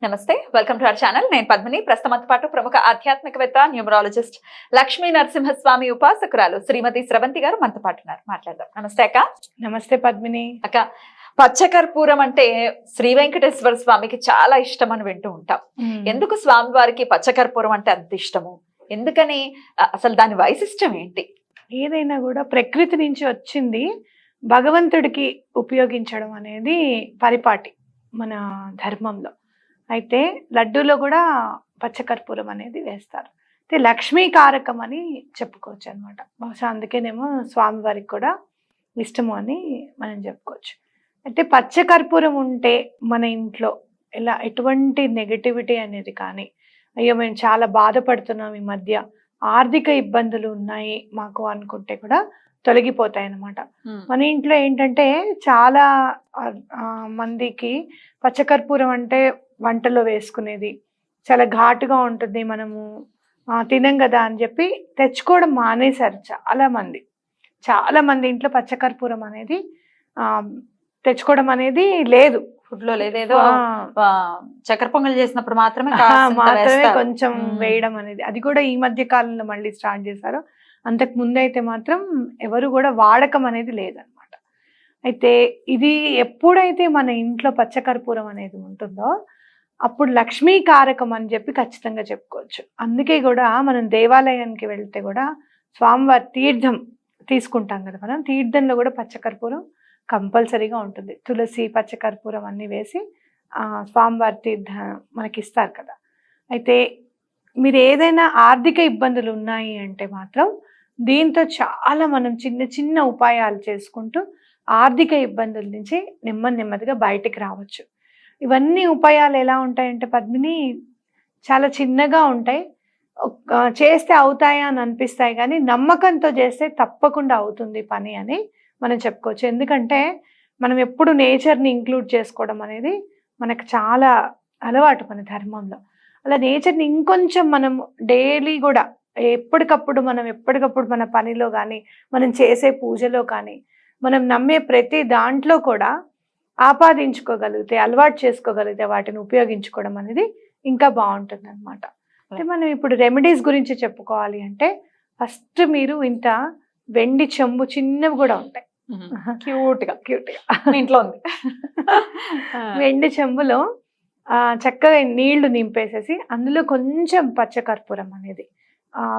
నమస్తే, welcome to our channel. నేను పద్మిని. ప్రస్తుతంతో పాటు ప్రముఖ ఆధ్యాత్మికవేత్త, న్యూమరాలజిస్ట్ లక్ష్మీ నరసింహస్వామి ఉపాసకురాలు శ్రీమతి స్రవంతి గారు మనతో పాటు ఉన్నారు. మాట్లాడదాం. నమస్తే అక్క. నమస్తే పద్మిని. అక్క, పచ్చకర్పూరం అంటే శ్రీ వెంకటేశ్వర స్వామికి చాలా ఇష్టం అని వింటూ ఉంటాం. ఎందుకు స్వామి వారికి పచ్చకర్పూరం అంటే అంత ఇష్టము? ఎందుకని? అసలు దాని వైశిష్టం ఏంటి? ఏదైనా కూడా ప్రకృతి నుంచి వచ్చింది భగవంతుడికి ఉపయోగించడం అనేది పరిపాటి మన ధర్మంలో. అయితే లడ్డూలో కూడా పచ్చకర్పూరం అనేది వేస్తారు. అయితే లక్ష్మీకారకం అని చెప్పుకోవచ్చు అనమాట. బహుశా అందుకేనేమో స్వామివారికి కూడా ఇష్టము అని మనం చెప్పుకోవచ్చు. అయితే పచ్చకర్పూరం ఉంటే మన ఇంట్లో ఇలా ఎటువంటి నెగటివిటీ అనేది కానీ, అయ్యో మేము చాలా బాధపడుతున్నాం, ఈ మధ్య ఆర్థిక ఇబ్బందులు ఉన్నాయి మాకు అనుకుంటే కూడా తొలగిపోతాయి అన్నమాట. మన ఇంట్లో ఏంటంటే చాలా మందికి పచ్చకర్పూరం అంటే వంటలో వేసుకునేది చాలా ఘాటుగా ఉంటుంది, మనము తినం కదా అని చెప్పి తెచ్చుకోవడం మానేశారు చాలా మంది ఇంట్లో పచ్చకర్పూరం అనేది తెచ్చుకోవడం అనేది లేదు, ఫుడ్ లో లేదేదో చక్కెర పొంగల్ చేసినప్పుడు మాత్రమే కొంచెం వేయడం అనేది. అది కూడా ఈ మధ్య కాలంలో మళ్ళీ స్టార్ట్ చేశారు. అంతకు ముందు అయితే మాత్రం ఎవరు కూడా వాడకం అనేది లేదనమాట. అయితే ఇది ఎప్పుడైతే మన ఇంట్లో పచ్చకర్పూరం అనేది ఉంటుందో అప్పుడు లక్ష్మీకారకం అని చెప్పి ఖచ్చితంగా చెప్పుకోవచ్చు. అందుకే కూడా మనం దేవాలయానికి వెళ్తే కూడా స్వామివారి తీర్థం తీసుకుంటాం కదా, మనం తీర్థంలో కూడా పచ్చకర్పూరం కంపల్సరీగా ఉంటుంది. తులసి, పచ్చకర్పూరం అన్నీ వేసి స్వామివారి తీర్థం మనకి ఇస్తారు కదా. అయితే మీరు ఏదైనా ఆర్థిక ఇబ్బందులు ఉన్నాయి అంటే మాత్రం దీంతో చాలా మనం చిన్న చిన్న ఉపాయాలు చేసుకుంటూ ఆర్థిక ఇబ్బందుల నుంచి నెమ్మదిగా బయటికి రావచ్చు. ఇవన్నీ ఉపాయాలు ఎలా ఉంటాయంటే పద్మిని, చాలా చిన్నగా ఉంటాయి, చేస్తే అవుతాయా అని అనిపిస్తాయి, కానీ నమ్మకంతో చేస్తే తప్పకుండా అవుతుంది పని అని మనం చెప్పుకోవచ్చు. ఎందుకంటే మనం ఎప్పుడు నేచర్ని ఇంక్లూడ్ చేసుకోవడం అనేది మనకు చాలా అలవాటు మన ధర్మంలో. అలా నేచర్ని ఇంకొంచెం మనం డైలీ కూడా ఎప్పటికప్పుడు మన పనిలో కానీ, మనం చేసే పూజలో కానీ, మనం నమ్మే ప్రతి దాంట్లో కూడా ఆపాదించుకోగలిగితే, అలవాటు చేసుకోగలిగితే, వాటిని ఉపయోగించుకోవడం అనేది ఇంకా బాగుంటుంది అనమాట. అంటే మనం ఇప్పుడు రెమెడీస్ గురించి చెప్పుకోవాలి అంటే ఫస్ట్ మీరు ఇంత వెండి చెంబు చిన్నవి కూడా ఉంటాయి, క్యూట్గా ఇంట్లో ఉంది. వెండి చెంబులో చక్కగా నీళ్లు నింపేసేసి అందులో కొంచెం పచ్చకర్పూరం అనేది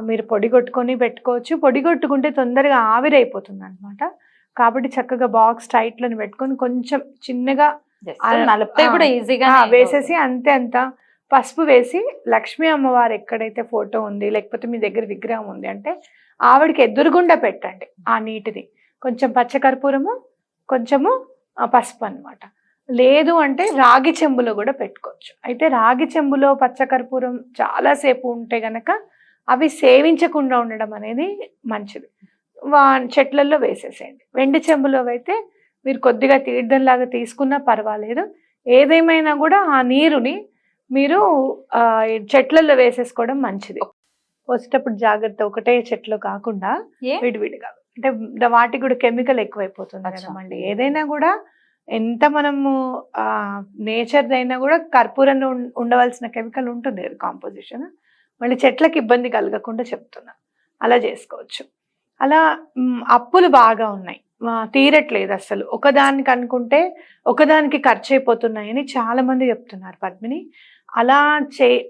మీరు పొడి కొట్టుకొని పెట్టుకోవచ్చు. పొడి కొట్టుకుంటే తొందరగా ఆవిరైపోతుంది అనమాట. కాబట్టి చక్కగా బాక్స్ టైట్లను పెట్టుకొని కొంచెం చిన్నగా వేసేసి అంత పసుపు వేసి, లక్ష్మీ అమ్మవారు ఎక్కడైతే ఫోటో ఉంది లేకపోతే మీ దగ్గర విగ్రహం ఉంది అంటే ఆవిడకి ఎదురుగుండా పెట్టండి ఆ నీటిని. కొంచెం పచ్చకర్పూరము, కొంచెము పసుపు అనమాట. లేదు అంటే రాగి చెంబులో కూడా పెట్టుకోవచ్చు. అయితే రాగి చెంబులో పచ్చకర్పూరం చాలాసేపు ఉంటే గనక అవి సేవించకుండా ఉండడం అనేది మంచిది. చెట్లల్లో వేసేసేయండి. వెండి చెంబులో అయితే మీరు కొద్దిగా తీర్థంలాగా తీసుకున్నా పర్వాలేదు. ఏదేమైనా కూడా ఆ నీరుని మీరు చెట్లలో వేసేసుకోవడం మంచిది. పోసేటప్పుడు జాగ్రత్త, ఒకటే చెట్లు కాకుండా విడివిడిగా, అంటే వాటికి కూడా కెమికల్ ఎక్కువైపోతుంది కదమండి. ఏదైనా కూడా ఎంత మనము నేచర్ అయినా కూడా కర్పూరంలో ఉండవలసిన కెమికల్ ఉంటుంది కదా కాంపోజిషన్. మళ్ళీ చెట్లకు ఇబ్బంది కలగకుండా చెప్తున్నా, అలా చేసుకోవచ్చు. అలా అప్పులు బాగా ఉన్నాయి, తీరట్లేదు అసలు, ఒకదానికి అనుకుంటే ఒకదానికి ఖర్చు అయిపోతున్నాయని చాలా మంది చెప్తున్నారు పద్మిని.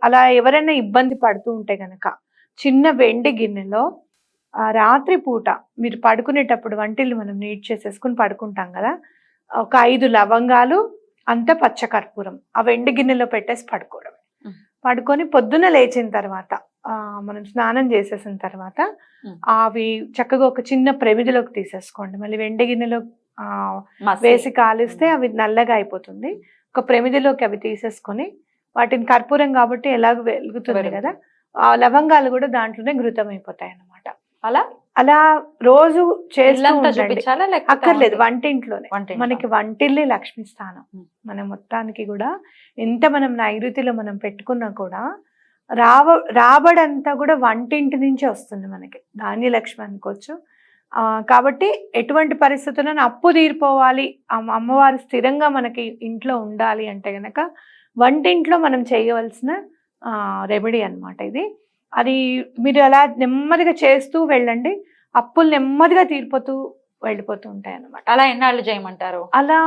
అలా ఎవరైనా ఇబ్బంది పడుతూ ఉంటే గనక చిన్న వెండి గిన్నెలో రాత్రి పూట మీరు పడుకునేటప్పుడు వంటిల్లు మనం నీట్ చేసేసుకుని పడుకుంటాం కదా, ఒక 5 లవంగాలు, అంత పచ్చకర్పూరం ఆ వెండి గిన్నెలో పెట్టేసి పడుకోవడం. పడుకొని పొద్దున లేచిన తర్వాత మనం స్నానం చేసేసిన తర్వాత అవి చక్కగా ఒక చిన్న ప్రమిదిలోకి తీసేసుకోండి. మళ్ళీ వెండి గిన్నెలో వేసి కాలిస్తే అవి నల్లగా అయిపోతుంది. ఒక ప్రమిదిలోకి అవి తీసేసుకొని, వాటిని కర్పూరం కాబట్టి ఎలాగో వెలుగుతుంది కదా, ఆ లవంగాలు కూడా దాంట్లోనే ఘృతం అయిపోతాయి అన్నమాట. అలా రోజు చేస్తూ అక్కర్లేదు, వంటింట్లోనే. మనకి వంటిల్లే లక్ష్మీ స్థానం. మన మొత్తానికి కూడా ఎంత మనం నైరుతిలో మనం పెట్టుకున్నా కూడా రాబడంతా కూడా వంటింటి నుంచి వస్తుంది మనకి, ధాన్యలక్ష్మి అనుకోవచ్చు. కాబట్టి ఎటువంటి పరిస్థితులను అప్పు తీరిపోవాలి, అమ్మవారు స్థిరంగా మనకి ఇంట్లో ఉండాలి అంటే గనక వంటింట్లో మనం చేయవలసిన రెమెడీ అన్నమాట ఇది. అది మీరు అలా నెమ్మదిగా చేస్తూ వెళ్ళండి, అప్పులు నెమ్మదిగా తీరిపోతూ వెళ్ళిపోతూ ఉంటాయి అన్నమాట. అలా ఎన్నాళ్ళు చేయమంటారు? అలా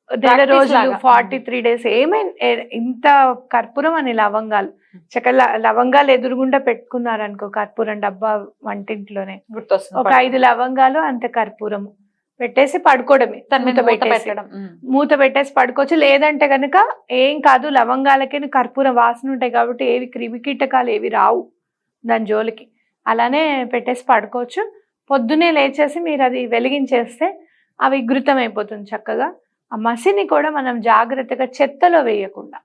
నెల Practice రోజులు, లాగా. 43 days, ఏమైనా ఇంత కర్పూరం అని లవంగాలు లవంగాలు ఎదురుగుండా పెట్టుకున్నారనుకో, కర్పూరం డబ్బా వంటింట్లోనే గుర్తొస్తుంది. ఒక 5 లవంగాలు అంత కర్పూరము పెట్టేసి పడుకోవడమే. దాని మీద మూత మూత పెట్టేసి పెట్టడం. మూత పెట్టేసి పడుకోవచ్చు. లేదంటే కనుక ఏం కాదు, లవంగాలకి కర్పూరం వాసన ఉంటాయి కాబట్టి ఏవి క్రిమి కీటకాలు ఏవి రావు దాని జోలికి. అలానే పెట్టేసి పడుకోవచ్చు. పొద్దునే లేచేసి మీరు అది వెలిగించేస్తే అవి ఘృతం అయిపోతుంది చక్కగా. ఆ మసిని కూడా మనం జాగ్రత్తగా చెత్తలో వేయకుండా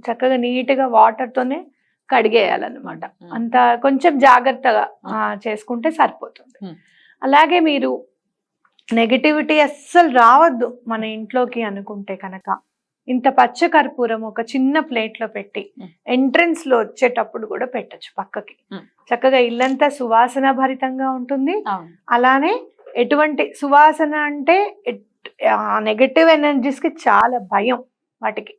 చక్కగా నీట్గా వాటర్తోనే కడిగేయాలన్నమాట. అంత కొంచెం జాగ్రత్తగా చేసుకుంటే సరిపోతుంది. అలాగే మీరు నెగటివిటీ అస్సలు రావద్దు మన ఇంట్లోకి అనుకుంటే కనుక ఇంత పచ్చ కర్పూరం ఒక చిన్న ప్లేట్ లో పెట్టి ఎంట్రన్స్ లో వచ్చేటప్పుడు కూడా పెట్టచ్చు పక్కకి. చక్కగా ఇల్లంతా సువాసన భరితంగా ఉంటుంది. అలానే ఎటువంటి సువాసన అంటే నెగటివ్ ఎనర్జీస్ కి చాలా భయం, వాటికి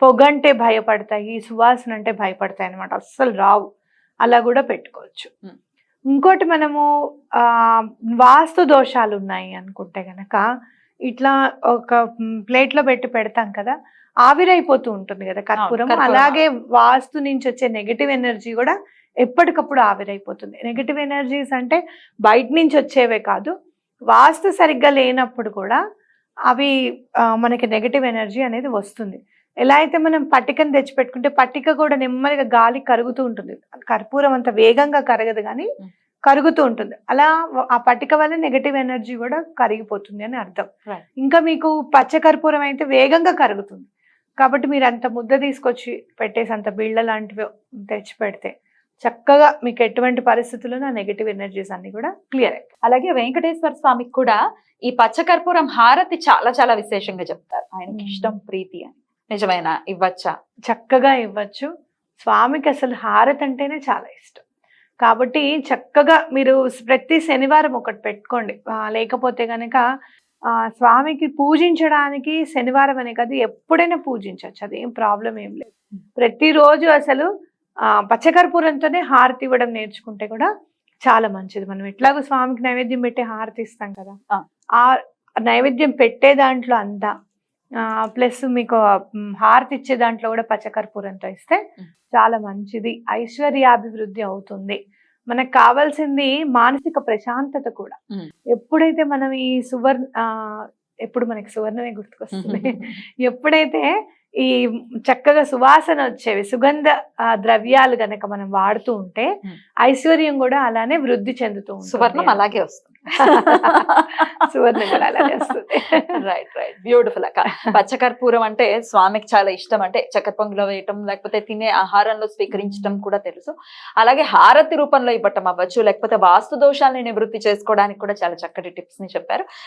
పొగంటే భయపడతాయి, సువాసన అంటే భయపడతాయి అన్నమాట, అస్సలు రావు. అలా కూడా పెట్టుకోవచ్చు. ఇంకోటి మనము వాస్తు దోషాలు ఉన్నాయి అనుకుంటే గనక ఇట్లా ఒక ప్లేట్ లో పెట్టి పెడతాం కదా, ఆవిరైపోతూ ఉంటుంది కదా కర్పూరం. అలాగే వాస్తు నుంచి వచ్చే నెగటివ్ ఎనర్జీ కూడా ఎప్పటికప్పుడు ఆవిరైపోతుంది. నెగటివ్ ఎనర్జీస్ అంటే బయట నుంచి వచ్చేవే కాదు, వాస్తు సరిగ్గా లేనప్పుడు కూడా అవి మనకి నెగటివ్ ఎనర్జీ అనేది వస్తుంది. ఎలా అయితే మనం పట్టికను తెచ్చిపెట్టుకుంటే పట్టిక కూడా నెమ్మదిగా గాలి కరుగుతూ ఉంటుంది, కర్పూరం అంత వేగంగా కరగదు కానీ కరుగుతూ ఉంటుంది. అలా ఆ పట్టిక వల్ల నెగటివ్ ఎనర్జీ కూడా కరిగిపోతుంది అని అర్థం. ఇంకా మీకు పచ్చ కర్పూరం అయితే వేగంగా కరుగుతుంది కాబట్టి మీరు అంత ముద్ద తీసుకొచ్చి పెట్టేసి అంత బిళ్ళ లాంటివి తెచ్చి పెడితే చక్కగా మీకు ఎటువంటి పరిస్థితుల్లో ఆ నెగటివ్ ఎనర్జీస్ అన్ని కూడా క్లియర్ అయ్యాయి. అలాగే వెంకటేశ్వర స్వామికి కూడా ఈ పచ్చకర్పూరం హారతి చాలా చాలా విశేషంగా చెప్తారు. ఆయనకి ఇష్టం, ప్రీతి అని. నిజమేనా? ఇవ్వచ్చా? చక్కగా ఇవ్వచ్చు. స్వామికి అసలు హారతి అంటేనే చాలా ఇష్టం కాబట్టి చక్కగా మీరు ప్రతి శనివారం ఒకటి పెట్టుకోండి. లేకపోతే కనుక స్వామికి పూజించడానికి శనివారం అనే కాదు, ఎప్పుడైనా పూజించవచ్చు, అదేం ప్రాబ్లం ఏం లేదు. ప్రతిరోజు అసలు పచ్చకర్పూరంతోనే హారతి ఇవ్వడం నేర్చుకుంటే కూడా చాలా మంచిది. మనం ఎట్లాగో స్వామికి నైవేద్యం పెట్టి హారతి ఇస్తాం కదా, ఆ నైవేద్యం పెట్టే దాంట్లో అంతా ప్లస్ మీకు హారతి ఇచ్చే దాంట్లో కూడా పచ్చకర్పూరంతో ఇస్తే చాలా మంచిది. ఐశ్వర్యాభివృద్ధి అవుతుంది. మనకు కావాల్సింది మానసిక ప్రశాంతత కూడా. ఎప్పుడైతే మనం ఈ ఎప్పుడు మనకి సువర్ణమే గుర్తుకొస్తుంది, ఎప్పుడైతే ఈ చక్కగా సువాసన వచ్చేవి సుగంధ ద్రవ్యాలు గనక మనం వాడుతూ ఉంటే ఐశ్వర్యం కూడా అలానే వృద్ధి చెందుతూ ఉంటుంది. సువర్ణం అలాగే వస్తుంది. సువర్ణం కూడా అలాగే వస్తుంది. రైట్ రైట్, బ్యూటిఫుల్ అక్క. పచ్చకర్పూరం అంటే స్వామికి చాలా ఇష్టం, అంటే చక్కెర పొంగులో వేయటం లేకపోతే తినే ఆహారంలో స్వీకరించడం కూడా తెలుసు. అలాగే హారతి రూపంలో ఇవ్వటం అవ్వచ్చు, లేకపోతే వాస్తు దోషాలని నివృత్తి చేసుకోవడానికి కూడా చాలా చక్కటి టిప్స్ ని చెప్పారు.